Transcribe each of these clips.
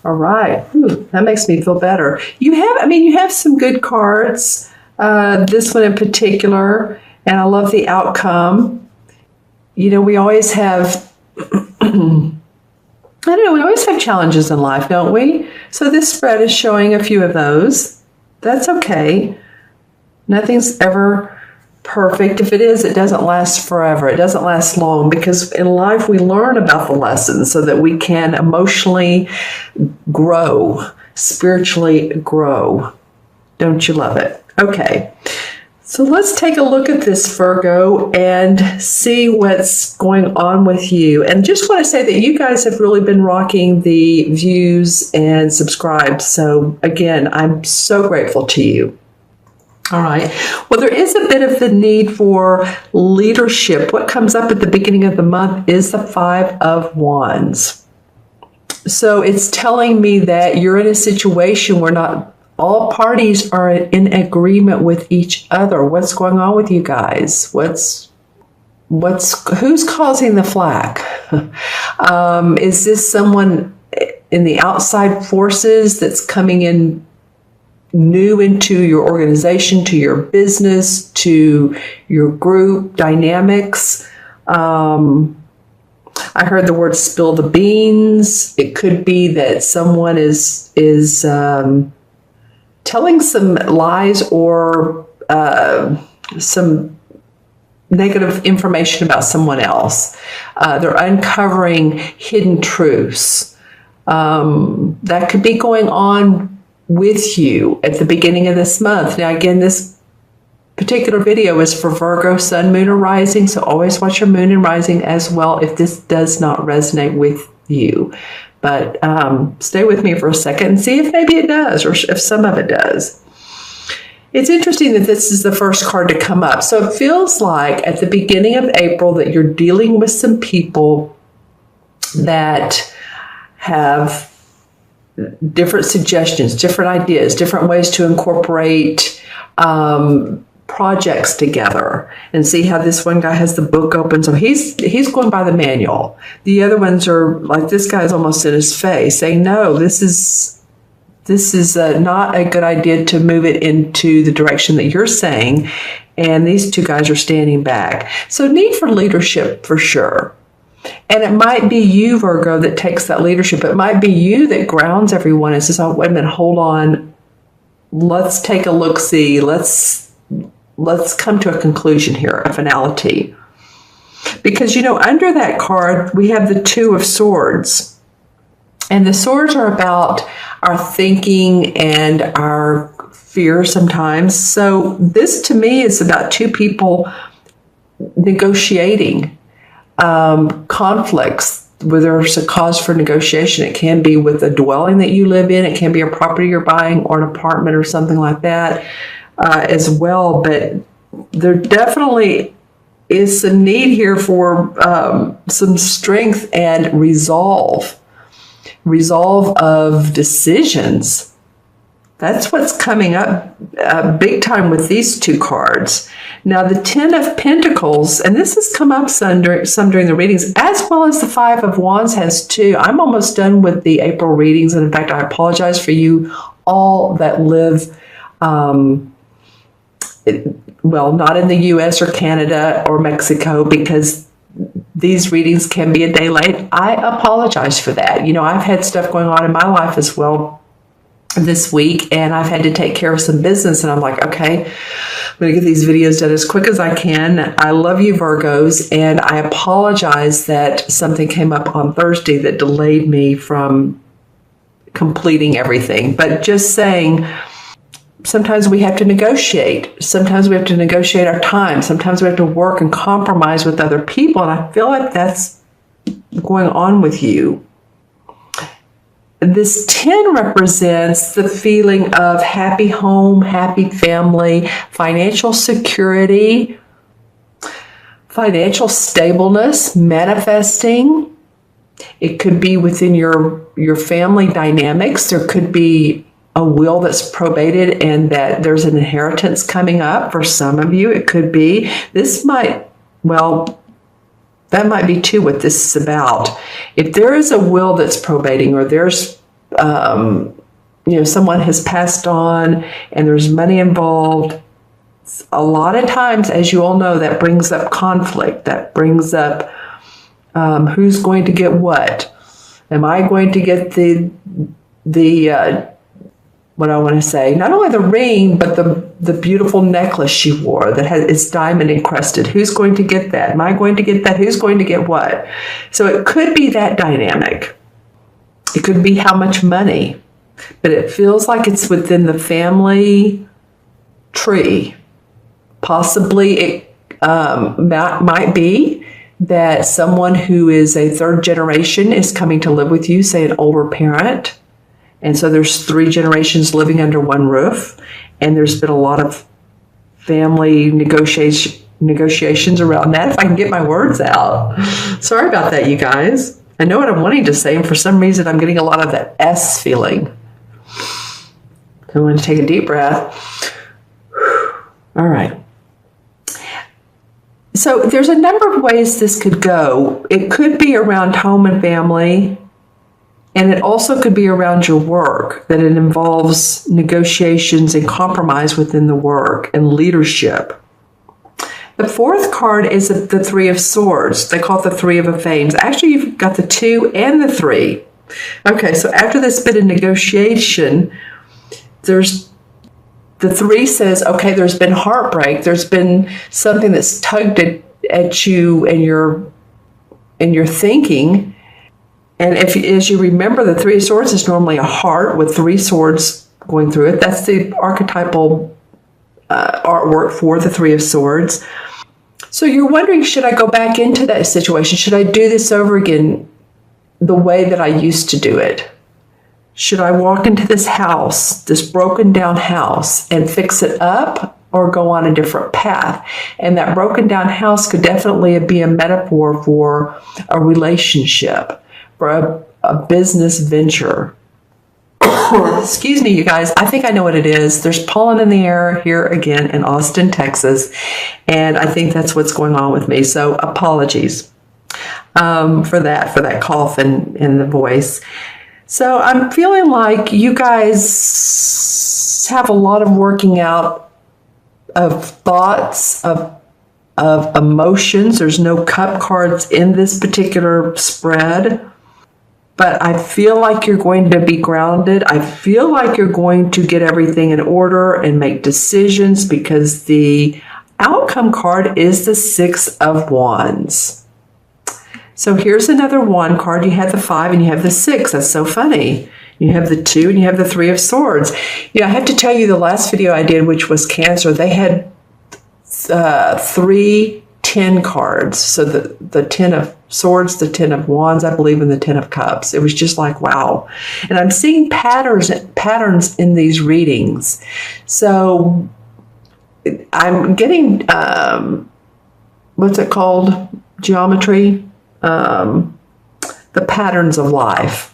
All right. Ooh, that makes me feel better. You have some good cards. This one in particular, and I love the outcome. We always have, I don't know, we always have challenges in life, don't we? So this spread is showing a few of those. That's okay. Nothing's ever perfect. If it is, it doesn't last forever. It doesn't last long, because in life we learn about the lessons so that we can emotionally grow, spiritually grow. Don't you love it? Okay. So let's take a look at this, Virgo, and see what's going on with you. And just want to say that you guys have really been rocking the views and subscribes. So again, I'm so grateful to you. All right. Well, there is a bit of the need for leadership. What comes up at the beginning of the month is the 5 of Wands. So it's telling me that you're in a situation where not all parties are in agreement with each other. What's going on with you guys? Who's causing the flack? Is this someone in the outside forces that's coming in new into your organization, to your business, to your group dynamics? I heard the word spill the beans. It could be that someone is telling some lies or some negative information about someone else. They're uncovering hidden truths. That could be going on with you at the beginning of this month. Now, again, this particular video is for Virgo, Sun, Moon, or Rising, so always watch your Moon and Rising as well if this does not resonate with you. But stay with me for a second and see if maybe it does, or if some of it does. It's interesting that this is the first card to come up. So it feels like at the beginning of April that you're dealing with some people that have different suggestions, different ideas, different ways to incorporate projects together, and see how this one guy has the book open. So he's going by the manual. The other ones are like, this guy's almost in his face saying, no, this is not a good idea to move it into the direction that you're saying. And these two guys are standing back. So need for leadership for sure. And it might be you, Virgo, that takes that leadership. It might be you that grounds everyone and says, oh, wait a minute, hold on. Let's take a look-see. Let's come to a conclusion here, a finality. Because, under that card, we have the 2 of Swords. And the swords are about our thinking and our fear sometimes. So this, to me, is about 2 people negotiating conflicts where there's a cause for negotiation. It can be with a dwelling that you live in. It can be a property you're buying or an apartment or something like that as well. But there definitely is some need here for some strength and resolve of decisions. That's what's coming up big time with these 2 cards. Now, the 10 of Pentacles, and this has come up some during the readings, as well as the 5 of Wands has too. I'm almost done with the April readings, and in fact, I apologize for you all that live, not in the U.S. or Canada or Mexico, because these readings can be a day late. I apologize for that. I've had stuff going on in my life as well this week, and I've had to take care of some business, and I'm like, okay, I'm going to get these videos done as quick as I can. I love you, Virgos, and I apologize that something came up on Thursday that delayed me from completing everything. But just saying, sometimes we have to negotiate. Sometimes we have to negotiate our time. Sometimes we have to work and compromise with other people, and I feel like that's going on with you. This 10 represents the feeling of happy home, happy family, financial security, financial stableness, manifesting. It could be within your family dynamics. There could be a will that's probated and that there's an inheritance coming up for some of you. It could be. That might be too what this is about. If there is a will that's probating, or there's someone has passed on and there's money involved. A lot of times, as you all know, that brings up conflict. That brings up who's going to get what. Am I going to get the what I want to say? Not only the ring, but the beautiful necklace she wore that is diamond encrusted. Who's going to get that? Am I going to get that? Who's going to get what? So it could be that dynamic. It could be how much money, but it feels like it's within the family tree. Possibly it might be that someone who is a third generation is coming to live with you, say an older parent. And so there's 3 generations living under one roof. And there's been a lot of family negotiations around that, if I can get my words out. Sorry about that, you guys. I know what I'm wanting to say, and for some reason I'm getting a lot of that S feeling. So I'm going to take a deep breath. All right. So there's a number of ways this could go. It could be around home and family, and it also could be around your work, that it involves negotiations and compromise within the work and leadership. The 4th card is the 3 of Swords. They call it the 3 of Fames. Actually, you've got the 2 and the 3. Okay, so after this bit of negotiation, there's the 3 says, okay, there's been heartbreak. There's been something that's tugged at you and your thinking. And as you remember, the 3 of Swords is normally a heart with 3 swords going through it. That's the archetypal artwork for the 3 of Swords. So you're wondering, should I go back into that situation? Should I do this over again the way that I used to do it? Should I walk into this house, this broken down house, and fix it up, or go on a different path? And that broken down house could definitely be a metaphor for a relationship, for a business venture. Excuse me, you guys. I think I know what it is. There's pollen in the air here again in Austin, Texas. And I think that's what's going on with me. So apologies for that cough in the voice. So I'm feeling like you guys have a lot of working out of thoughts, of emotions. There's no cup cards in this particular spread, but I feel like you're going to be grounded. I feel like you're going to get everything in order and make decisions, because the outcome card is the 6 of Wands. So here's another 1 card. You have the 5 and you have the 6. That's so funny. You have the 2 and you have the 3 of Swords. Yeah, I have to tell you, the last video I did, which was Cancer, they had 3 10 cards. So the 10 of Swords, the 10 of Wands, I believe, and the 10 of Cups. It was just like, wow. And I'm seeing patterns in these readings. So I'm getting, what's it called? Geometry. The patterns of life.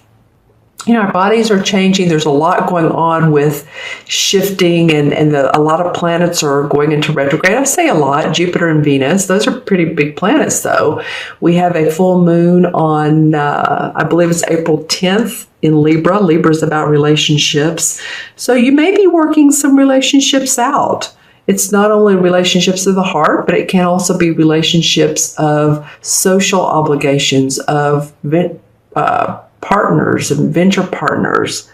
Our bodies are changing. There's a lot going on with shifting, and a lot of planets are going into retrograde. I say a lot, Jupiter and Venus. Those are pretty big planets, though. We have a full moon on, I believe it's April 10th in Libra. Libra is about relationships. So you may be working some relationships out. It's not only relationships of the heart, but it can also be relationships of social obligations, of partners and venture partners.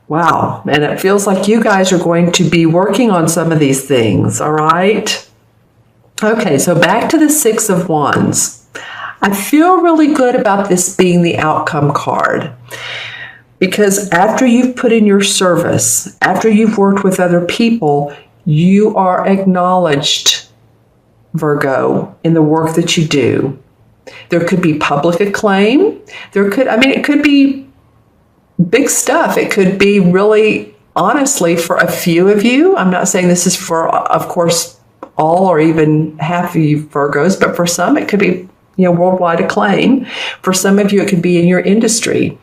Wow. And it feels like you guys are going to be working on some of these things, all right? Okay, so back to the 6 of Wands. I feel really good about this being the outcome card. Because after you've put in your service, after you've worked with other people, you are acknowledged, Virgo, in the work that you do. There could be public acclaim. It could be big stuff. It could be really, honestly, for a few of you. I'm not saying this is for, of course, all or even half of you Virgos, but for some it could be, worldwide acclaim. For some of you, it could be in your industry.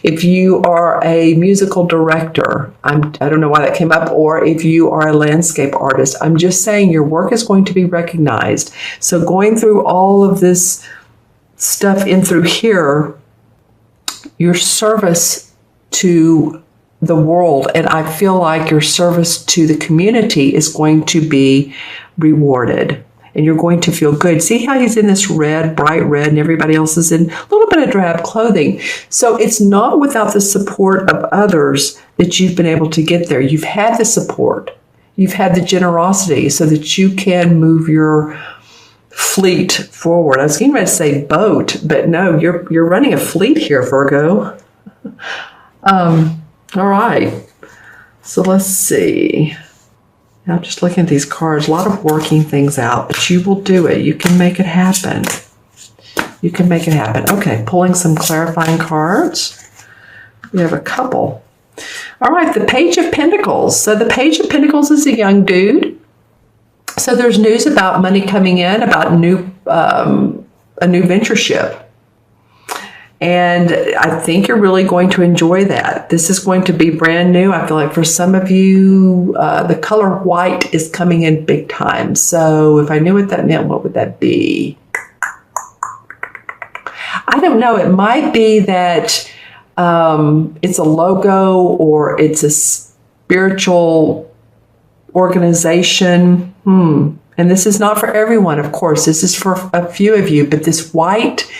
If you are a musical director, I don't know why that came up, or if you are a landscape artist, I'm just saying your work is going to be recognized. So going through all of this stuff in through here, your service to the world, and I feel like your service to the community is going to be rewarded. And you're going to feel good. See how he's in this red, bright red, and everybody else is in a little bit of drab clothing. So it's not without the support of others that you've been able to get there. You've had the support. You've had the generosity so that you can move your fleet forward. I was getting ready to say boat, but no, you're running a fleet here, Virgo. All right. So let's see. I'm just looking at these cards, a lot of working things out, but you will do it. You can make it happen. You can make it happen. Okay, pulling some clarifying cards. We have a couple. All right, the Page of Pentacles. So the Page of Pentacles is a young dude. So there's news about money coming in, about a new ventureship. And I think you're really going to enjoy that. This is going to be brand new. I feel like for some of you, the color white is coming in big time. So if I knew what that meant, what would that be? I don't know. It might be that it's a logo or it's a spiritual organization. And this is not for everyone, of course. This is for a few of you. But this white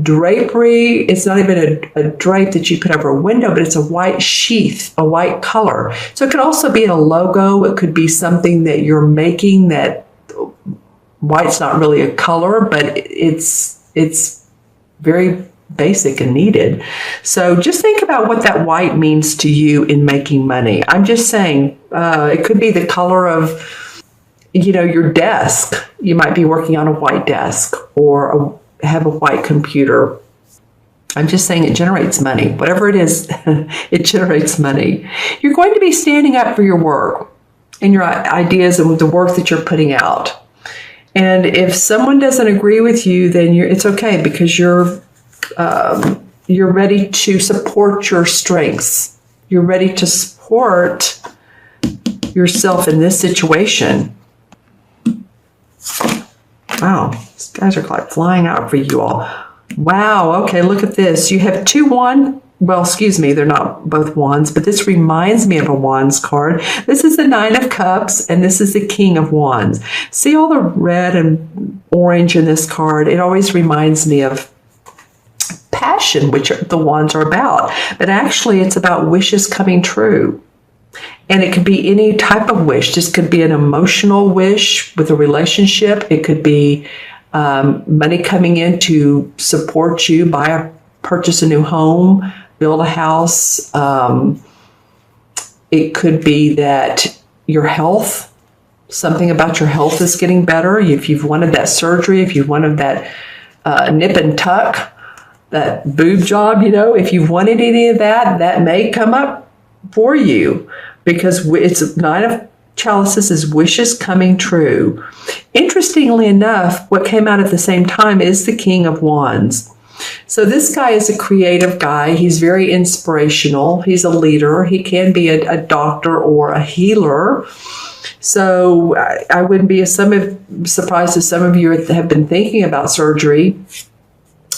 drapery, it's not even a drape that you put over a window, but it's a white sheath, a white color. So it could also be in a logo. It could be something that you're making that white's not really a color, but it's very basic and needed. So just think about what that white means to you in making money. I'm just saying it could be the color of, your desk. You might be working on a white desk or have a white computer. I'm just saying it generates money. Whatever it is, it generates money. You're going to be standing up for your work and your ideas and the work that you're putting out. And if someone doesn't agree with you, then it's okay because you're ready to support your strengths. You're ready to support yourself in this situation. Wow, these guys are like flying out for you all. Wow, okay, look at this. You have 2 wands. Well, excuse me, they're not both wands, but this reminds me of a wands card. This is the 9 of Cups, and this is the King of Wands. See all the red and orange in this card? It always reminds me of passion, which the wands are about. But actually, it's about wishes coming true. And it could be any type of wish. This could be an emotional wish with a relationship. It could be money coming in to support you, purchase a new home, build a house. It could be that your health, something about your health is getting better. If you've wanted that surgery, if you've wanted that nip and tuck, that boob job, if you've wanted any of that, that may come up for you. Because it's 9 of Chalices is wishes coming true. Interestingly enough, what came out at the same time is the King of Wands. So this guy is a creative guy. He's very inspirational. He's a leader. He can be a doctor or a healer. So I wouldn't be surprised if some of you have been thinking about surgery.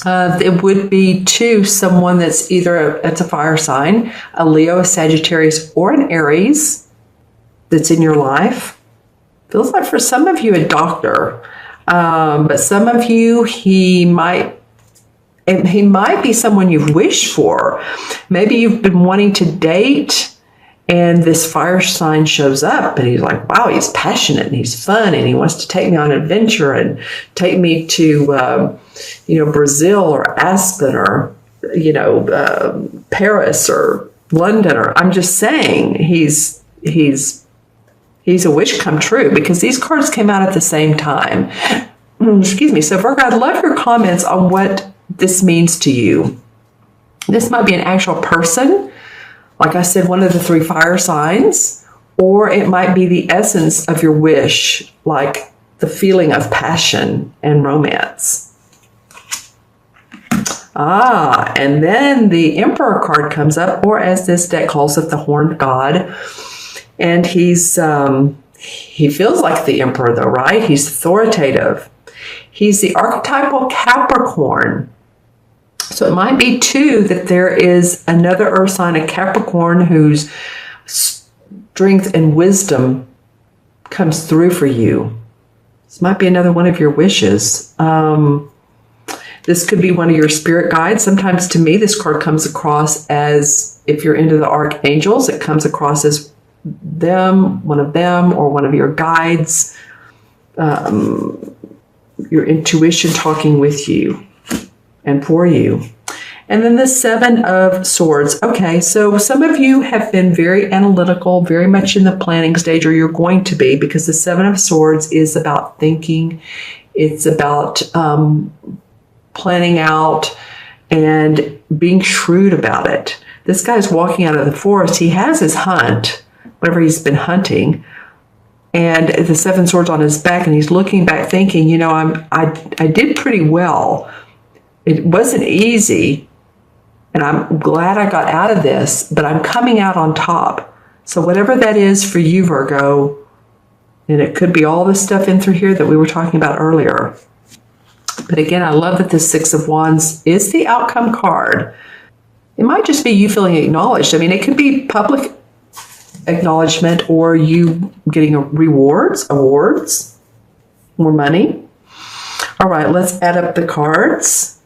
It would be to someone that's it's a fire sign, a Leo, a Sagittarius, or an Aries that's in your life. Feels like for some of you a doctor, but some of you he might be someone you've wished for. Maybe you've been wanting to date, and this fire sign shows up, and he's like, wow, he's passionate and he's fun, and he wants to take me on an adventure and take me to Brazil or Aspen or Paris or London, or I'm just saying he's a wish come true because these cards came out at the same time. Excuse me. So Virgo, I'd love your comments on what this means to you. This might be an actual person, like I said, one of the 3 fire signs, or it might be the essence of your wish, like the feeling of passion and romance. And then the Emperor card comes up, or as this deck calls it, the Horned God. And he feels like the Emperor though, right? He's authoritative. He's the archetypal Capricorn. So it might be too that there is another earth sign, a Capricorn, whose strength and wisdom comes through for you. This might be another one of your wishes. This could be one of your spirit guides. Sometimes to me, this card comes across as, if you're into the archangels, it comes across as one of them, or one of your guides, your intuition talking with you and for you. And then the Seven of Swords. Okay, so some of you have been very analytical, very much in the planning stage, or you're going to be, because the Seven of Swords is about thinking. It's about planning out and being shrewd about it. This guy's walking out of the forest. He has his hunt, whatever he's been hunting, and the Seven Swords on his back, and he's looking back thinking, you know, I did pretty well. It wasn't easy, and I'm glad I got out of this, but I'm coming out on top. So whatever that is for you, Virgo, and it could be all the stuff in through here that we were talking about earlier. But again, I love that the Six of Wands is the outcome card. It might just be you feeling acknowledged. I mean, it could be public acknowledgement, or you getting awards, more money. All right, let's add up the cards.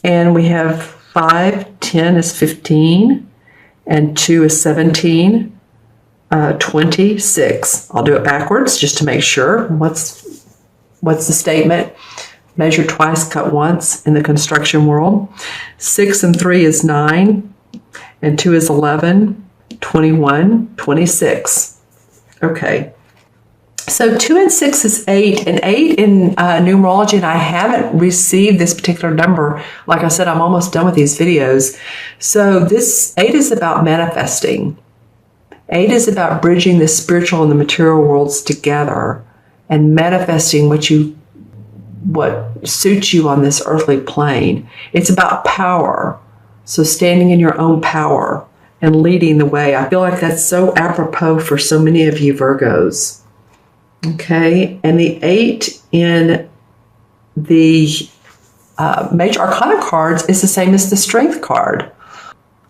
And we have 5, 10 is 15, and 2 is 17, 26. I'll do it backwards just to make sure. What's the statement? Measure twice, cut once in the construction world. 6 and 3 is 9, and 2 is 11, 21, 26. Okay. So 2 and 6 is 8, and 8 in numerology, and I haven't received this particular number. Like I said, I'm almost done with these videos. So this 8 is about manifesting. 8 is about bridging the spiritual and the material worlds together and manifesting what suits you on this earthly plane. It's about power. So standing in your own power and leading the way. I feel like that's so apropos for so many of you Virgos. Okay, and the 8 in the Major Arcana cards is the same as the Strength card.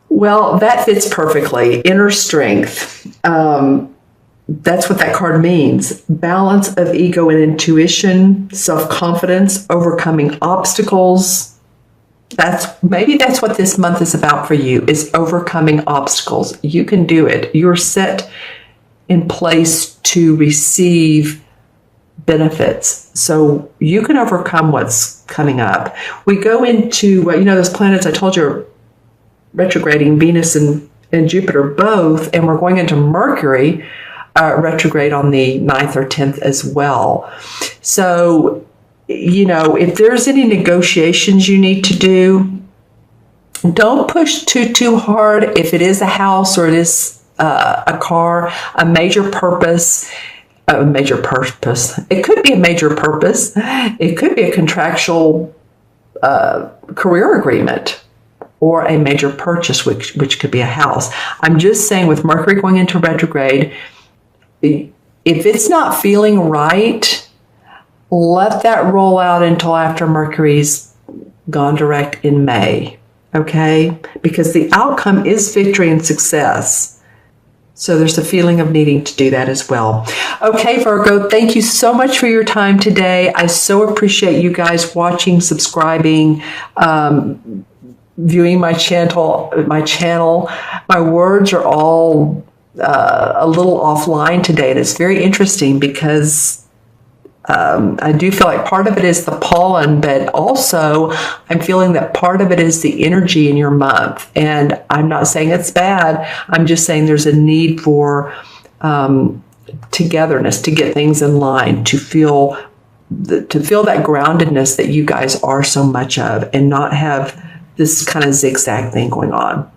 Well, that fits perfectly. Inner strength. That's what that card means. Balance of ego and intuition, self-confidence, overcoming obstacles. Maybe that's what this month is about for you, is overcoming obstacles. You can do it. You're set in place to receive benefits. So you can overcome what's coming up. We go into, those planets I told you are retrograding, Venus and Jupiter both, and we're going into Mercury retrograde on the 9th or 10th as well. So, if there's any negotiations you need to do, don't push too hard. If it is a house or it is a car, a major purpose. It could be a major purpose. It could be a contractual career agreement, or a major purchase, which could be a house. I'm just saying, with Mercury going into retrograde, if it's not feeling right, let that roll out until after Mercury's gone direct in May. Okay? Because the outcome is victory and success. So there's a feeling of needing to do that as well. Okay, Virgo, thank you so much for your time today. I so appreciate you guys watching, subscribing, viewing my channel. My words are all a little offline today, and it's very interesting because I do feel like part of it is the pollen, but also I'm feeling that part of it is the energy in your month. And I'm not saying it's bad. I'm just saying there's a need for togetherness, to get things in line, to feel that groundedness that you guys are so much of, and not have this kind of zigzag thing going on.